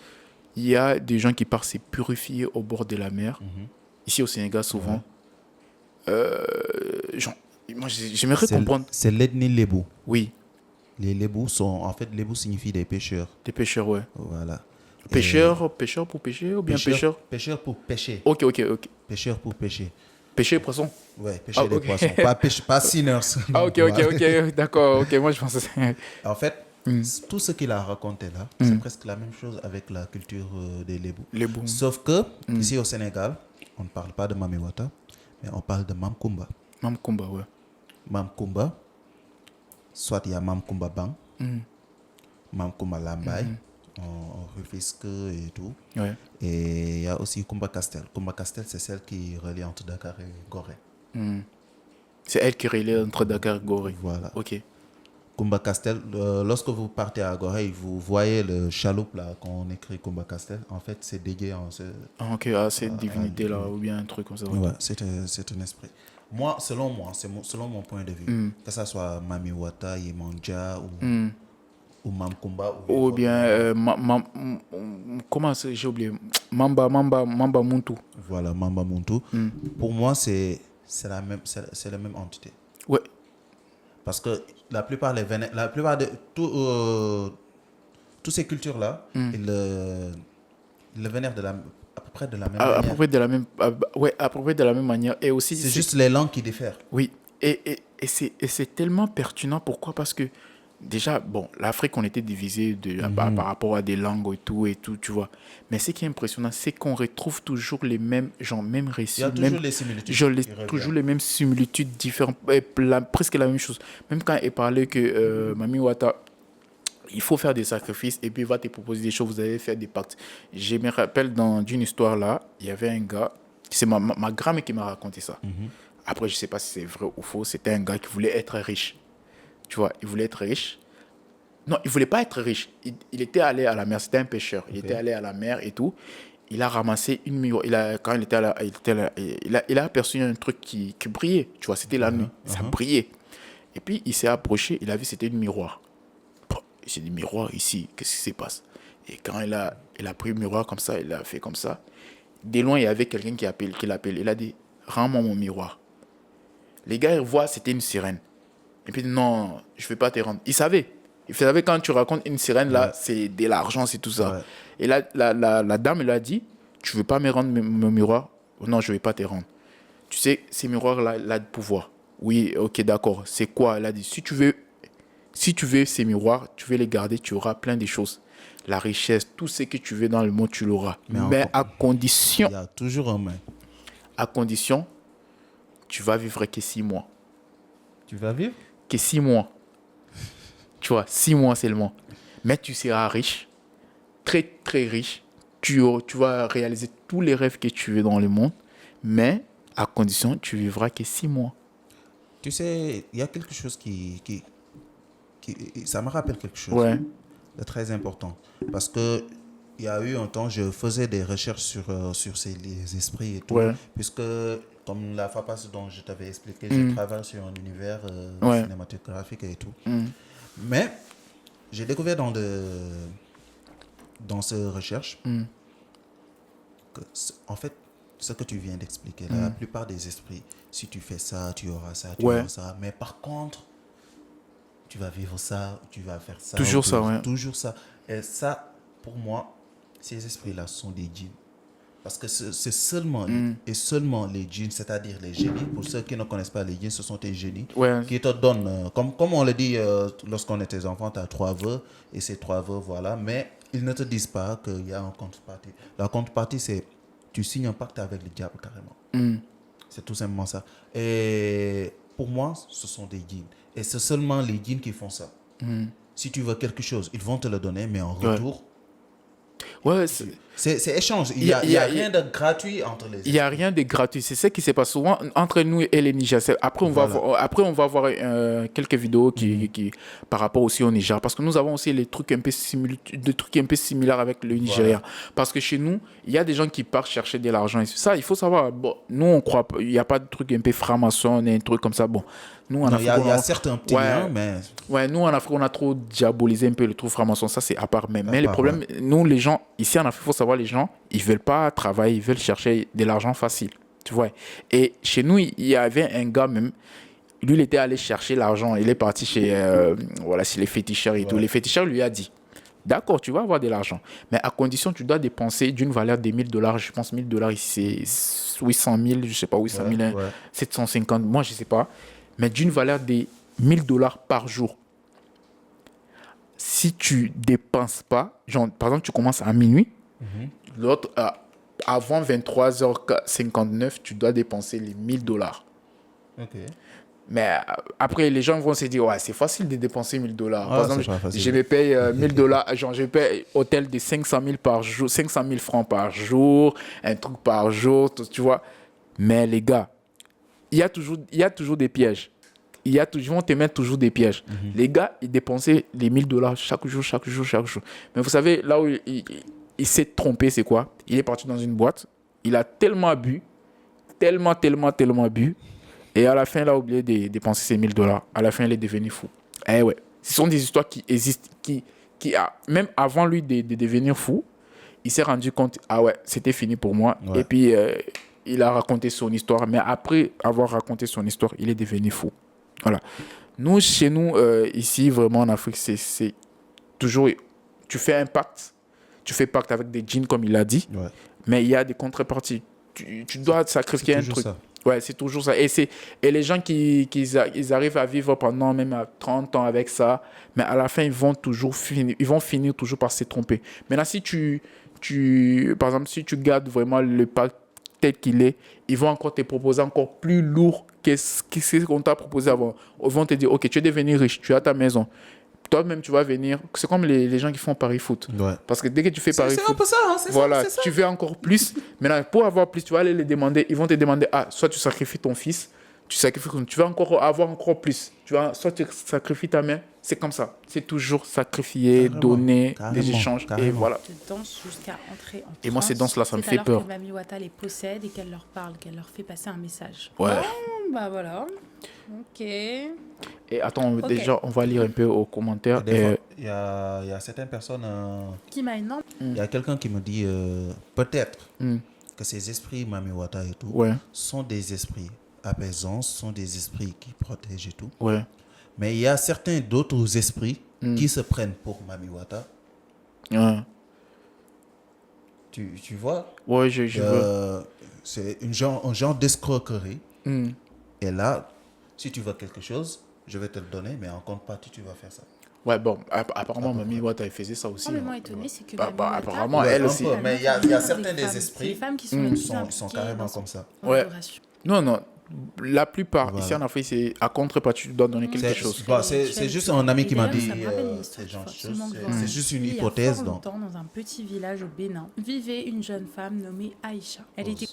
il y a des gens qui partent se purifier au bord de la mer. Ici au Sénégal, souvent. Moi, j'aimerais comprendre. C'est l'ethnie lébou. Oui. Les lébous sont... En fait, lébou signifie des pêcheurs. Des pêcheurs, ouais. Voilà. Pêcheur pour pêcher ou bien pêcheur? Pêcheur pour pêcher. Ok. Pêcheur pour pêcher. Pêcher les poissons? Ouais, pêcher les poissons. Pas sinners. Ok. D'accord. Ok, moi je pense que c'est... En fait, tout ce qu'il a raconté là, c'est presque la même chose avec la culture des lébous. Sauf que, ici au Sénégal, on ne parle pas de Mami Wata, mais on parle de Mam Kumba. Mam Kumba, ouais. Mam Kumba, soit il y a Mam Kumba Bang, Mam Kumba Lambay, en Rufisque et tout. Ouais. Et il y a aussi Kumba Castel. Kumba Castel, c'est celle qui relie entre Dakar et Gorée. C'est elle qui relie entre Dakar et Gorée. Voilà. Ok. Kumba Castel, lorsque vous partez à Gorée, vous voyez le chaloupe là, qu'on écrit Kumba Castel. En fait, c'est dédié en ce... cette divinité-là, ou bien un truc comme ça. Ouais, c'est un esprit. Moi, selon mon point de vue, que ça soit Mami Wata, Yemanja ou Mam Kumba. Ou bien, comment c'est, j'ai oublié, Mamba Muntu. Voilà, Mamba Muntu. Pour moi, c'est la même entité. Ouais. Parce que la plupart de toutes ces cultures-là, ils le vénèrent près de la même manière. À peu près de la même, ouais, à peu près de la même manière. Et aussi, C'est juste les langues qui diffèrent. Oui, et c'est tellement pertinent. Pourquoi? Parce que déjà, bon, l'Afrique, on était divisé par rapport à des langues et tout, tu vois. Mais ce qui est impressionnant, c'est qu'on retrouve toujours les mêmes, genre, mêmes récits. Il y a toujours les similitudes. Toujours les mêmes similitudes différentes, presque la même chose. Même quand il parlait que Mami Wata, il faut faire des sacrifices et puis il va te proposer des choses, vous allez faire des pactes. Je me rappelle d'une histoire là, il y avait un gars, c'est ma grand-mère qui m'a raconté ça. Après, je ne sais pas si c'est vrai ou faux, c'était un gars qui voulait être riche. Tu vois, il voulait être riche. Non, il ne voulait pas être riche. Il était allé à la mer, c'était un pêcheur. Il était allé à la mer et tout. Il a ramassé une miroir. Quand il était à il a aperçu un truc qui brillait. Tu vois, c'était la nuit. Ça brillait. Et puis, il s'est approché. Il a vu c'était une miroir. Il s'est dit, miroir ici, qu'est-ce qui se passe? Et quand il a pris le miroir comme ça, il a fait comme ça. De loin, il y avait quelqu'un qui l'appelle. Il a dit, rends-moi mon miroir. Les gars, ils voient, c'était une sirène. Et puis, non, je ne vais pas te rendre. Ils savaient. Ils savaient quand tu racontes une sirène, là, c'est de l'argent, c'est tout ça. Ouais. Et là, la dame, elle a dit, tu ne veux pas me rendre mon miroir? Non, je ne vais pas te rendre. Tu sais, ces miroirs-là, il a de pouvoir. Oui, ok, d'accord. C'est quoi? Elle a dit, si tu veux ces miroirs, tu veux les garder, tu auras plein de choses. La richesse, tout ce que tu veux dans le monde, tu l'auras. Mais à condition... Il y a toujours un mais. À condition, tu vas vivre que 6 mois. Tu vas vivre? Que 6 mois. Tu vois, 6 mois seulement. Mais tu seras riche, très, très riche. Tu vas réaliser tous les rêves que tu veux dans le monde. Mais à condition, tu vivras que 6 mois. Tu sais, il y a quelque chose qui ça me rappelle quelque chose de très important. Parce que il y a eu un temps, je faisais des recherches sur les esprits et tout. Puisque, comme la fois passée dont je t'avais expliqué, je travaille sur un univers cinématographique et tout. Mais j'ai découvert dans ces recherches que, en fait, ce que tu viens d'expliquer, la plupart des esprits, si tu fais ça, tu auras ça, tu auras ça. Mais par contre, tu vas vivre ça, tu vas faire ça. Toujours ça, Toujours ça. Et ça, pour moi, ces esprits-là sont des djinns. Parce que c'est seulement et seulement les djinns, c'est-à-dire les génies. Pour ceux qui ne connaissent pas les djinns, ce sont des génies qui te donnent, comme on le dit lorsqu'on était enfant, tu as 3 vœux et ces 3 vœux, voilà. Mais ils ne te disent pas qu'il y a un contrepartie. La contrepartie, c'est tu signes un pacte avec le diable carrément. C'est tout simplement ça. Et pour moi, ce sont des djinns. Et c'est seulement les djinns qui font ça. Si tu veux quelque chose, ils vont te le donner, mais en retour, c'est échange. Il y a rien de gratuit entre les. Il n'y a rien de gratuit. C'est ce qui se passe souvent entre nous et les Nigériens. Après, on va voir quelques vidéos qui par rapport aussi au Niger. Parce que nous avons aussi des trucs un peu similaires avec le Nigeria. Parce que chez nous, il y a des gens qui partent chercher de l'argent. Et ça, il faut savoir. Bon, nous, on croit. Il n'y a pas de truc un peu franc-maçon, un truc comme ça. Bon. Nous, il y a certains petits liens, mais... Ouais, nous, en Afrique, on a trop diabolisé un peu le truc franc-maçon. Ça, c'est à part même. Mais le problème, nous, les gens, ici en Afrique, il faut savoir, les gens, ils ne veulent pas travailler, ils veulent chercher de l'argent facile. Tu vois. Et chez nous, il y avait un gars même, lui, il était allé chercher l'argent. Il est parti chez les féticheurs et tout. Les féticheurs lui a dit, d'accord, tu vas avoir de l'argent. Mais à condition, tu dois dépenser d'une valeur de $1000. Je pense $1000 ici, c'est 800 000, je ne sais pas, 800 000, 750, moi, je ne sais pas. Mais d'une valeur de $1000 par jour. Si tu dépenses pas, genre, par exemple, tu commences à minuit, l'autre, avant 23h59, tu dois dépenser les $1000. Mais après, les gens vont se dire, ouais, c'est facile de dépenser $1000. Par exemple, je me paye $1000, genre, je paye hôtel de 500 000 par jour, 500 000 francs par jour, un truc par jour, tu vois. Mais les gars, il y a toujours des pièges. Ils vont te mettre toujours des pièges. Les gars, ils dépensaient les $1000 chaque jour. Mais vous savez, là où il s'est trompé, c'est quoi? Il est parti dans une boîte. Il a tellement bu. Tellement bu. Et à la fin, il a oublié de dépenser ses $1000. À la fin, il est devenu fou. Eh ouais. Ce sont des histoires qui existent. Même avant lui de devenir fou, il s'est rendu compte, ah ouais, c'était fini pour moi. Et puis... il a raconté son histoire, mais après avoir raconté son histoire, il est devenu fou. Voilà. Nous, chez nous, ici, vraiment en Afrique, c'est toujours... Tu fais un pacte, tu fais pacte avec des djinns, comme il a dit, mais il y a des contreparties. Tu dois sacrifier un truc. Ça. Ouais, c'est toujours ça. Et les gens ils arrivent à vivre pendant même à 30 ans avec ça, mais à la fin, ils vont finir toujours par se tromper. Maintenant, si par exemple, si tu gardes vraiment le pacte tel qu'il est, ils vont encore te proposer encore plus lourd que ce qu'on t'a proposé avant. Ils vont te dire, OK, tu es devenu riche, tu as ta maison. Toi-même, tu vas venir. C'est comme les gens qui font Paris Foot. Ouais. Parce que dès que tu fais Paris Foot, c'est un peu ça, hein, voilà, tu veux encore plus. Maintenant, pour avoir plus, tu vas aller les demander. Ils vont te demander, soit tu sacrifies ton fils, tu vas encore avoir encore plus. Soit tu sacrifies ta mère. C'est comme ça. C'est toujours sacrifier, donner, des échanges. Et voilà. Tu danses jusqu'à entrer en transe. Et moi, ces danses-là, ça me fait peur. C'est alors que Mami Wata les possède et qu'elle leur parle, qu'elle leur fait passer un message. Ouais. Bon, bah voilà. Ok. Et attends, déjà, on va lire un peu aux commentaires. Il y a certaines personnes... Qui m'a énorme. Il y a quelqu'un qui me dit peut-être que ces esprits Mami Wata et tout sont des esprits apaisants, sont des esprits qui protègent et tout. Ouais. Mais il y a certains d'autres esprits qui se prennent pour Mami Wata. Ouais. Tu vois? Ouais, je vois. C'est un genre d'escroquerie. Et là, si tu veux quelque chose, je vais te le donner, mais en contrepartie, tu vas faire ça. Ouais, bon, apparemment, Mami Wata, elle faisait ça aussi. Complètement étonné, c'est que apparemment, elle aussi. Mais il y a certains des esprits les femmes qui sont, sont carrément comme ça. Ouais. Non. La plupart, ici en Afrique, c'est à contrepartie, tu dois donner quelque chose. C'est juste un ami qui m'a dit ces gens. C'est juste une hypothèse. Il y a fort longtemps, dans un petit village au Bénin, vivait une jeune femme nommée Aïcha. Elle était...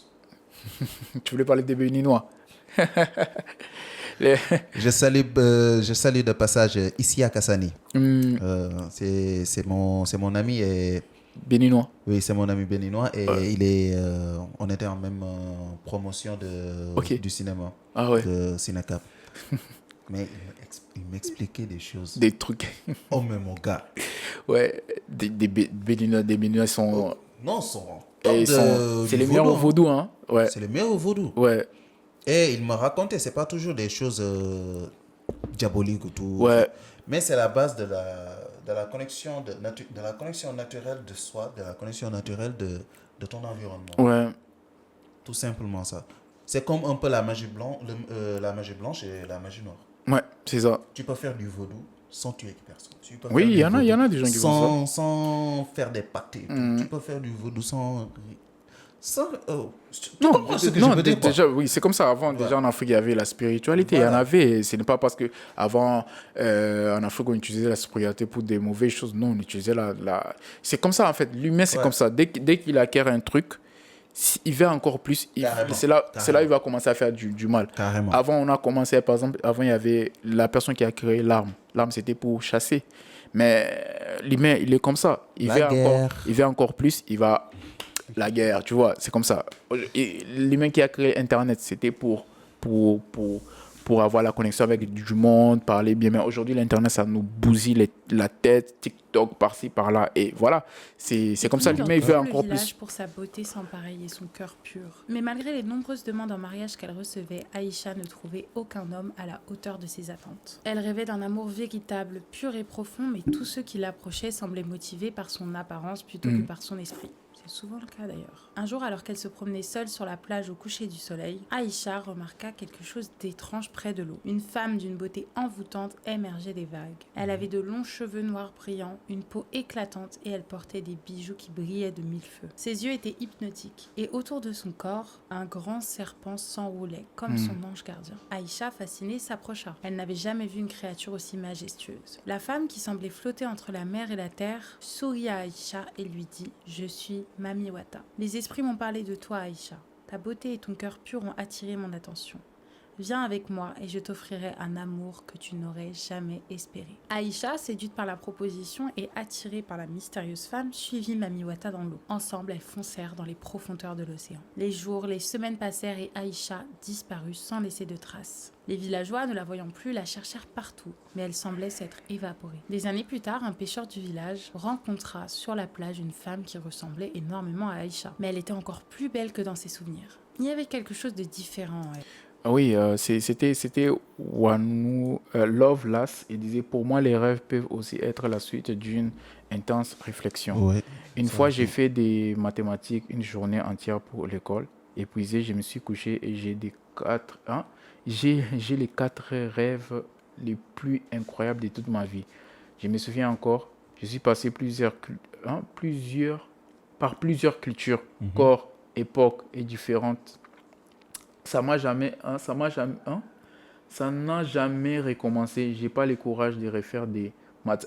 Tu voulais parler des Béninois? Je salue de passage Isia Kassani. C'est mon ami et béninois. Oui, c'est mon ami béninois et on était en même promotion du cinéma, de Cinecap. Mais il m'expliquait des choses. Des trucs. Oh mais mon gars. Ouais, des Béninois sont... c'est les meilleurs au vaudou, hein. Ouais. C'est les meilleurs au vaudou. Ouais. Et il me racontait, c'est pas toujours des choses diaboliques ou tout. Ouais. Mais c'est la base de la connexion de la connexion naturelle de soi, de la connexion naturelle de ton environnement. Ouais. Tout simplement ça. C'est comme un peu la magie blanche et la magie noire. Ouais, c'est ça. Tu peux faire du vaudou sans tuer personne. Oui, il y en a des gens qui font ça. Sans faire des pâtés. Tu peux faire du vaudou sans... déjà, oui, c'est comme ça. Avant, déjà en Afrique, il y avait la spiritualité. Il y en avait. Ce n'est pas parce que avant en Afrique, on utilisait la spiritualité pour des mauvaises choses. Non, on utilisait c'est comme ça, en fait. L'humain, c'est comme ça. Dès qu'il acquiert un truc, il veut encore plus. C'est là il va commencer à faire du mal. Carrément. Avant, on a commencé, par exemple, il y avait la personne qui a créé l'arme. L'arme, c'était pour chasser. Mais l'humain, il est comme ça. Il veut encore plus. Il va... La guerre, tu vois, c'est comme ça. L'humain qui a créé Internet, c'était pour avoir la connexion avec du monde, parler bien. Mais aujourd'hui, l'Internet, ça nous bousille la tête, TikTok, par-ci, par-là. Et voilà, c'est comme ça, l'humain, il veut encore plus. Pour sa beauté sans pareil et son cœur pur. Mais malgré les nombreuses demandes en mariage qu'elle recevait, Aïcha ne trouvait aucun homme à la hauteur de ses attentes. Elle rêvait d'un amour véritable, pur et profond, mais tous ceux qui l'approchaient semblaient motivés par son apparence plutôt que par son esprit. C'est souvent le cas d'ailleurs. Un jour, alors qu'elle se promenait seule sur la plage au coucher du soleil, Aïcha remarqua quelque chose d'étrange près de l'eau. Une femme d'une beauté envoûtante émergeait des vagues. Elle avait de longs cheveux noirs brillants, une peau éclatante et elle portait des bijoux qui brillaient de mille feux. Ses yeux étaient hypnotiques et autour de son corps, un grand serpent s'enroulait comme son ange gardien. Aïcha, fascinée, s'approcha. Elle n'avait jamais vu une créature aussi majestueuse. La femme, qui semblait flotter entre la mer et la terre, sourit à Aïcha et lui dit « Je suis Mami Wata. Les esprits m'ont parlé de toi, Aïcha. Ta beauté et ton cœur pur ont attiré mon attention. Viens avec moi et je t'offrirai un amour que tu n'aurais jamais espéré. » Aïcha, séduite par la proposition et attirée par la mystérieuse femme, suivit Mami Wata dans l'eau. Ensemble, elles foncèrent dans les profondeurs de l'océan. Les jours, les semaines passèrent et Aïcha disparut sans laisser de traces. Les villageois, ne la voyant plus, la cherchèrent partout, mais elle semblait s'être évaporée. Des années plus tard, un pêcheur du village rencontra sur la plage une femme qui ressemblait énormément à Aïcha, mais elle était encore plus belle que dans ses souvenirs. Il y avait quelque chose de différent en elle. Ah oui, c'était Wanu Lovelace. Il disait, pour moi, les rêves peuvent aussi être la suite d'une intense réflexion. Oui, Une ça fois, j'ai aussi. fait des mathématiques une journée entière pour l'école. Épuisé, je me suis couché et j'ai les 4 rêves les plus incroyables de toute ma vie. Je me souviens encore, je suis passé par plusieurs cultures, Mhm. corps, époques et différentes. Ça n'a jamais recommencé. J'ai pas le courage de refaire des maths.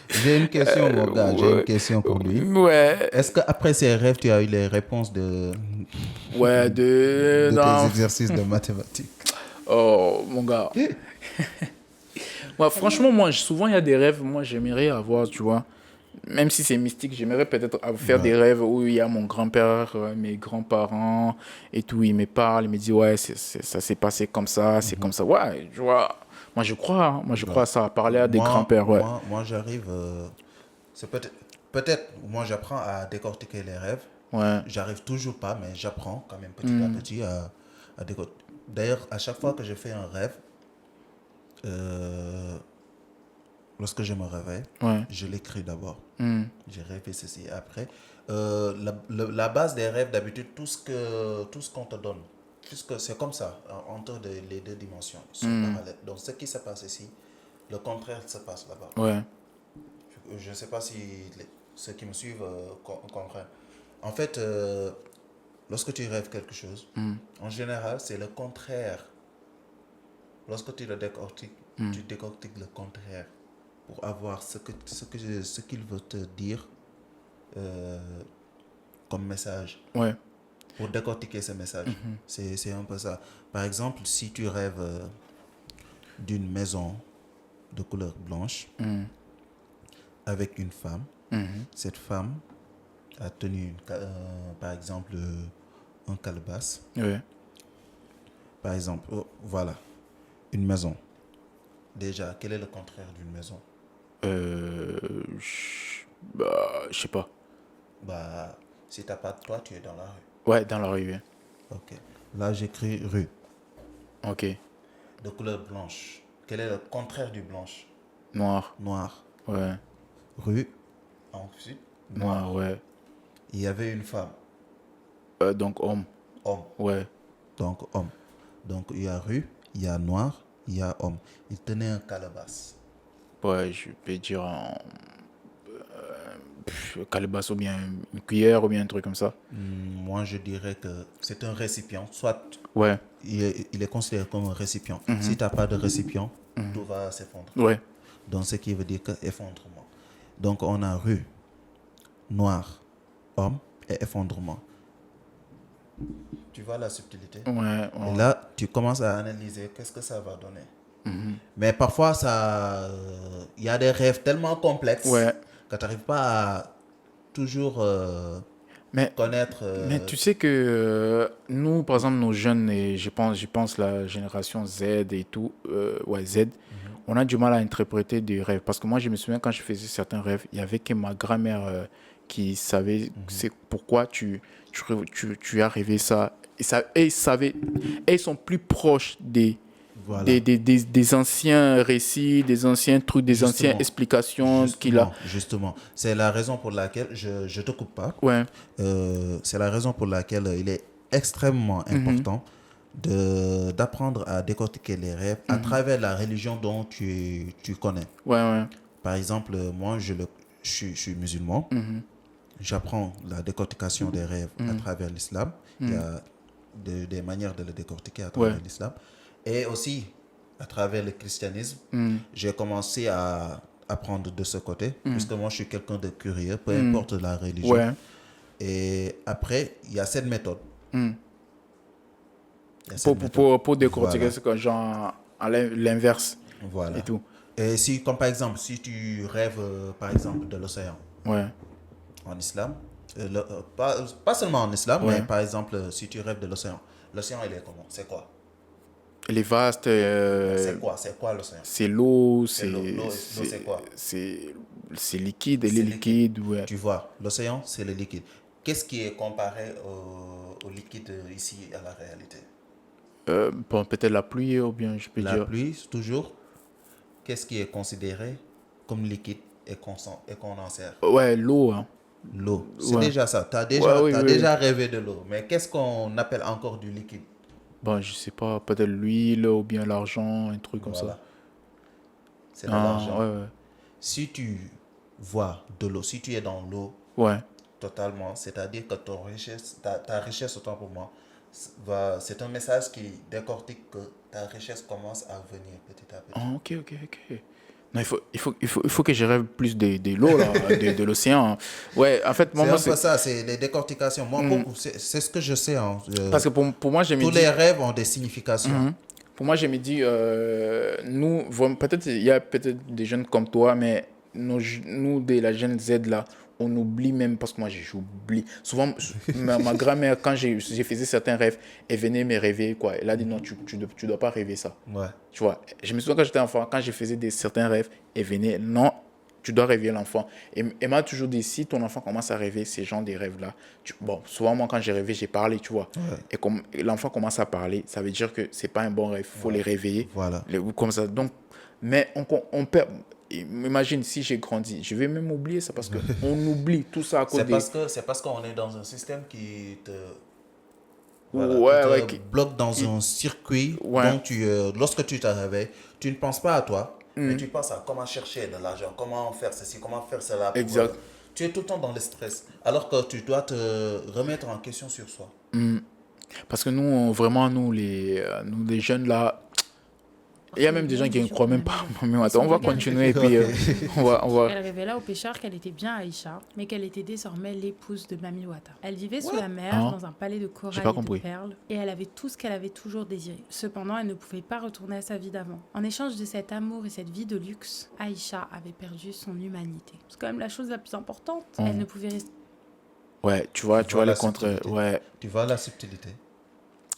J'ai une question, mon gars, j'ai une Ouais, question pour lui. ouais, Est-ce qu'après ces rêves, tu as eu les réponses ouais, de tes non. exercices de mathématiques? Oh, mon gars. Ouais, franchement, moi, souvent, il y a des rêves, moi, j'aimerais avoir, tu vois. Même si c'est mystique, j'aimerais peut-être faire Ouais. des rêves où il y a mon grand-père, mes grands-parents et tout. Ils me parlent, ils me disent, ouais, ça s'est passé comme ça, c'est comme Mhm. ça. Ouais, tu vois. Moi, je Ouais. crois à ça, à parler à des Moi, grands-pères, ouais. moi, moi j'arrive. C'est peut-être, moi, j'apprends à décortiquer les rêves. Ouais. J'arrive toujours pas, mais j'apprends quand même petit à Hmm. petit à décortiquer. D'ailleurs, à chaque fois que je fais un rêve, euh, lorsque je me réveille, Ouais. je l'écris d'abord. Hmm. J'ai rêvé ceci. Après, la base des rêves, d'habitude, tout ce qu'on te donne, puisque c'est comme ça, entre les deux dimensions, ils sont Hmm. parallèles. Donc, ce qui se passe ici, le contraire se passe là-bas. Ouais. Je ne sais pas si ceux qui me suivent comprennent. En fait, lorsque tu rêves quelque chose, Hmm. en général, c'est le contraire. Lorsque tu le décortiques, Hmm. tu décortiques le contraire pour avoir ce qu'il veut te dire euh, comme message, Ouais. pour décortiquer ce message. C'est un peu ça. Par exemple, si tu rêves d'une maison de couleur blanche Hmm. avec une femme, Mhm. cette femme a tenu, par exemple, un calebasse. Ouais. Par exemple, oh, voilà, une maison. Déjà, quel est le contraire d'une maison? Je sais pas. Bah, si t'as pas de toit, tu es dans la rue. Ouais, dans la rue. Ouais. Ok. Là, j'écris rue, Ok. de couleur blanche. Quel est le contraire du blanche? Noir. Noir. Ouais. Rue, ensuite, Noir, noir. ouais. Il y avait une femme, Donc, homme. homme. Ouais. Donc, homme. Donc, il y a rue, il y a noir, il y a homme. Il tenait un calebasse. Ouais, je peux dire calebasse ou bien une cuillère ou bien un truc comme ça. Moi, je dirais que c'est un récipient. Soit Ouais. il est considéré comme un récipient. Mhm. Si tu n'as pas de récipient, tout va s'effondrer. Ouais. Donc, ce qui veut dire que effondrement. Donc, on a rue, noir, homme et effondrement. Tu vois la subtilité? Ouais. Et Ouais. là, tu commences à analyser qu'est-ce que ça va donner. Mhm. Mais parfois, il y a des rêves tellement complexes Ouais. que tu n'arrives pas à toujours Mais, connaître. mais tu sais que nous, par exemple, nos jeunes, et je pense la génération Z et tout, ouais, Z, on a du mal à interpréter des rêves. Parce que moi, je me souviens quand je faisais certains rêves, il y avait que ma grand-mère qui savait c'est pourquoi tu as rêvé ça. Et ils savaient, et ils sont plus proches Voilà. des anciens récits, des anciens trucs, des anciennes Justement, explications qu'il a. justement. C'est la raison pour laquelle, je te coupe pas, Ouais. c'est la raison pour laquelle il est extrêmement important d'apprendre à décortiquer les rêves à travers la religion dont tu connais. Ouais, ouais. Par exemple, moi, je suis musulman. J'apprends la décortication des rêves à travers l'islam. Il y a des manières de le décortiquer à travers Ouais. l'islam. Et aussi, à travers le christianisme, Mm. j'ai commencé à apprendre de ce côté, puisque moi, je suis quelqu'un de curieux, peu importe la religion. Ouais. Et après, il y a cette méthode. Mm. Il y a cette méthode. Pour décortiquer, Voilà. c'est comme genre à l'inverse Voilà. et tout. Et si, comme par exemple, si tu rêves, par exemple, de l'océan Ouais. en islam, pas seulement en islam, Ouais. mais par exemple, si tu rêves de l'océan, l'océan, il est comment? C'est quoi? Elle est vaste, C'est quoi? C'est quoi l'océan? c'est l'eau, L'eau, c'est quoi? c'est liquide, elle est C'est liquide. liquide, ouais. Tu vois, l'océan, c'est le liquide. qu'est-ce qui est comparé au liquide ici à la réalité? Bon, peut-être la pluie, ou bien je peux La dire... pluie, toujours. Qu'est-ce qui est considéré comme liquide et condensaire? Ouais, l'eau. Hein. L'eau. C'est Ouais. déjà ça. Tu as déjà, Ouais, oui, oui. déjà rêvé de l'eau. Mais qu'est-ce qu'on appelle encore du liquide? Bon, je sais pas, peut-être l'huile ou bien l'argent, un truc comme Voilà. ça. C'est de l'argent. Ouais, Si tu vois de l'eau, si tu es dans l'eau ouais. totalement, c'est-à-dire que ta richesse, autant pour moi, c'est un message qui décortique que ta richesse commence à venir petit à petit. Ah, ok. Non, il faut que je rêve plus de l'eau, là, de l'océan. Ouais, en fait, C'est un moi, peu ça, c'est les décortications. Moi, c'est ce que je sais. Hein. Parce que pour moi, je me Tous dis... les rêves ont des significations. Pour moi, je me dis, nous, peut-être il y a peut-être des jeunes comme toi, mais nous, de la jeune Z, là, on oublie même, parce que moi, j'oublie. Souvent, ma grand-mère, quand j'ai faisais certains rêves, elle venait me réveiller, quoi. Elle a dit, non, tu dois pas rêver ça. Ouais. Tu vois, je me souviens quand j'étais enfant, quand je faisais certains rêves, elle venait, non, tu dois réveiller l'enfant. Et elle m'a toujours dit, si ton enfant commence à rêver ces genres de rêves-là, bon, souvent, moi, quand j'ai rêvé, j'ai parlé, tu vois. Ouais. Et comme l'enfant commence à parler, ça veut dire que c'est pas un bon rêve, il faut les réveiller. Voilà. Comme ça. Donc, mais on perd. Imagine si j'ai grandi, je vais même oublier ça parce qu'on oublie tout ça à cause C'est parce qu'on est dans un système qui te... Ouais, qui te bloque dans un circuit. Ouais. Donc, lorsque tu te réveilles, tu ne penses pas à toi, mais tu penses à comment chercher de l'argent, comment faire ceci, comment faire cela. Exact. Tu es tout le temps dans le stress, alors que tu dois te remettre en question sur soi. Parce que nous, vraiment, nous les jeunes là, il y a même des gens qui ne croient même pas. Mais attends, on va continuer et puis on va... Elle révéla au pêcheur qu'elle était bien Aïcha, mais qu'elle était désormais l'épouse de Mami Wata. Elle vivait sous la mer, dans un palais de corail et de perles, et elle avait tout ce qu'elle avait toujours désiré. Cependant, elle ne pouvait pas retourner à sa vie d'avant. En échange de cet amour et cette vie de luxe, Aïcha avait perdu son humanité. C'est quand même la chose la plus importante. Elle ne pouvait rester... Ouais, tu vois les contre... Ouais. Tu vois la subtilité.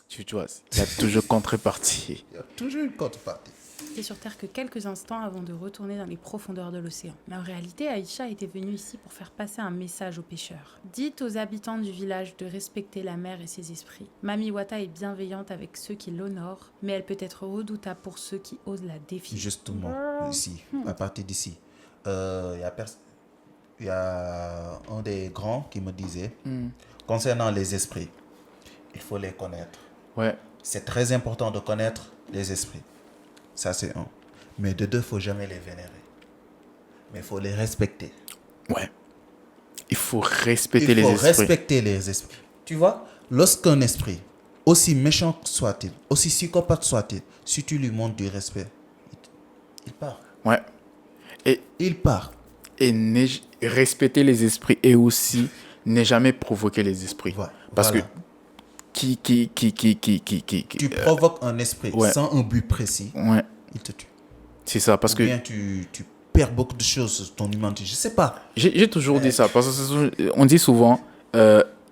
Tu vois, il y a toujours contrepartie. Il y a toujours une contrepartie. Et sur Terre que quelques instants avant de retourner dans les profondeurs de l'océan. Mais en réalité, Aïcha était venue ici pour faire passer un message aux pêcheurs. Dites aux habitants du village de respecter la mer et ses esprits. Mami Wata est bienveillante avec ceux qui l'honorent, mais elle peut être redoutable pour ceux qui osent la défier. Justement, ici, à partir d'ici, il y a un des grands qui me disait, concernant les esprits, il faut les connaître. Ouais. C'est très important de connaître les esprits. Ça, c'est un. Mais de deux, il ne faut jamais les vénérer. Mais il faut les respecter. Ouais. Il faut respecter les esprits. Il faut respecter les esprits. Tu vois, lorsqu'un esprit, aussi méchant soit-il, aussi psychopathe soit-il, si tu lui montres du respect, il part. Ouais. Et il part. Et respecter les esprits et aussi ne jamais provoquer les esprits. Voilà. Parce que tu provoques un esprit sans un but précis, il te tue. C'est ça, parce ou bien tu perds beaucoup de choses sur ton humanité. Je sais pas. J'ai toujours dit ça, parce qu'on dit souvent,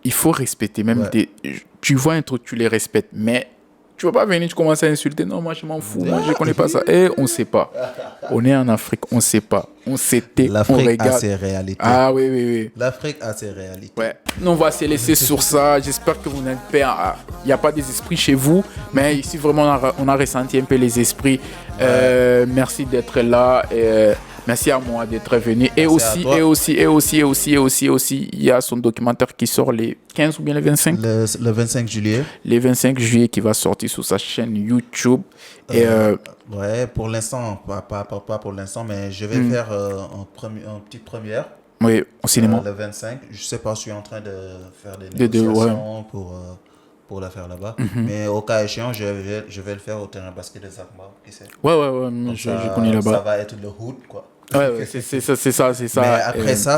il faut respecter. Même tu vois un truc, tu les respectes, mais tu vas pas venir, tu commences à insulter. Non, moi je m'en fous, moi je connais pas ça. Et on sait pas. On est en Afrique, on sait pas. On s'était, on regarde. L'Afrique a ses réalités. Ah oui. L'Afrique a ses réalités. Ouais. Nous, on va se laisser sur ça. J'espère que vous n'êtes pas... Il n'y a pas des esprits chez vous, mais ici, vraiment, on a ressenti un peu les esprits. Merci d'être là. Merci à moi d'être venu. Et aussi, il y a son documentaire qui sort les 15 ou bien les 25 le 25 juillet. Le 25 juillet qui va sortir sur sa chaîne YouTube. Ouais, pour l'instant, pas pour l'instant, mais je vais faire une petite première. Oui, au cinéma. Le 25. Je sais pas, je suis en train de faire des négociations pour la faire là-bas. Mais au cas échéant, je vais le faire au terrain basket de Zakma, qui sait. Ouais, je connais là-bas. Ça va être le hood, quoi. Ouais, c'est ça. Mais après ça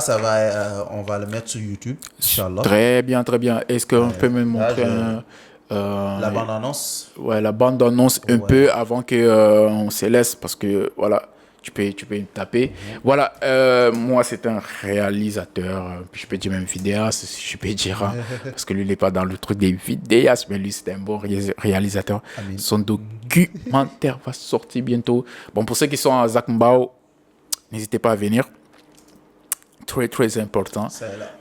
on va le mettre sur YouTube, Inch'Allah. Très bien. Est-ce qu'on peut me montrer la bande-annonce? Ouais, la bande-annonce un peu avant qu'on se laisse, parce que voilà, tu peux me taper. Voilà, moi c'est un réalisateur, je peux dire même vidéaste, si je peux dire, parce que lui il n'est pas dans le truc des vidéastes, mais lui c'est un bon réalisateur. Amin. Son documentaire va sortir bientôt. Bon, pour ceux qui sont à Zac Mbao, n'hésitez pas à venir. Très important.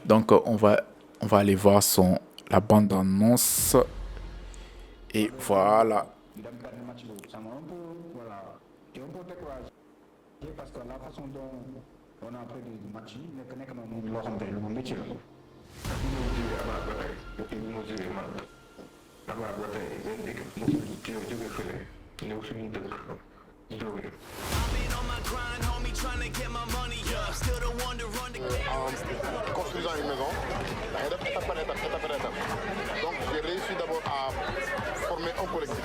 Donc on va On va aller voir la bande-annonce. Et voilà. Parce que la façon dont on a appris le match, nekk na moom loo xamante ne lu mu métti la. depuis bi ma jógee Abba ba tey benn équipe mosul jóge fële ñëw suñu dëkk jóge. Construisant une maison, étape par étape. Donc j'ai réussi d'abord à former un collectif.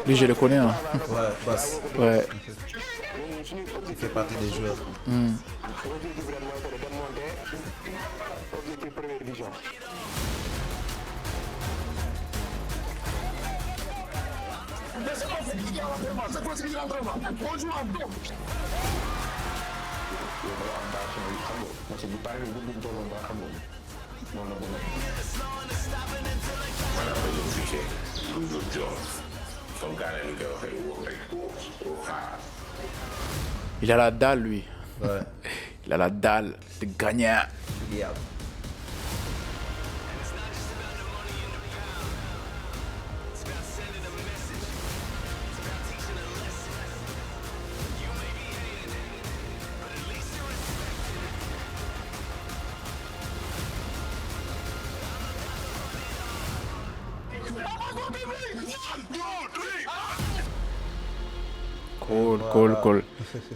Lui, je le connais. Hein. Ouais, Bass. Ouais. Il fait partie des joueurs. Il a la dalle, lui. Ouais. Il a la dalle de gagnant. Yeah. Cool.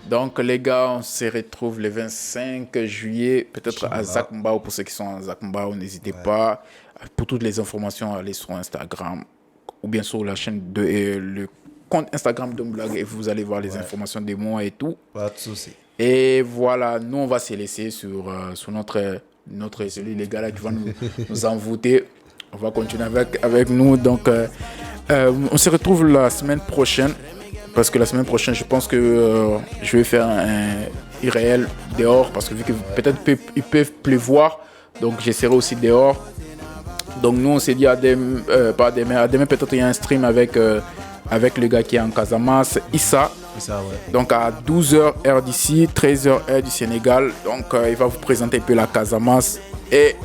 Donc, les gars, on se retrouve le 25 juillet, peut-être à Zakmbao. Pour ceux qui sont à Zakmbao, n'hésitez pas. Pour toutes les informations, allez sur Instagram ou bien sur la chaîne le compte Instagram de Blague et vous allez voir les informations des mois et tout. Pas de souci. Et voilà, nous, on va se laisser sur celui, les gars là qui vont nous envoûter. On va continuer avec nous. Donc, on se retrouve la semaine prochaine. Parce que la semaine prochaine, je pense que je vais faire un irréel dehors. Parce que vu que peut-être il peut pleuvoir, donc j'essaierai aussi dehors. Donc nous, on s'est dit à demain peut-être il y a un stream avec le gars qui est en Casamance, Issa. Ouais. Donc à 12h heure d'ici, 13h heure du Sénégal. Donc il va vous présenter un peu la Casamance et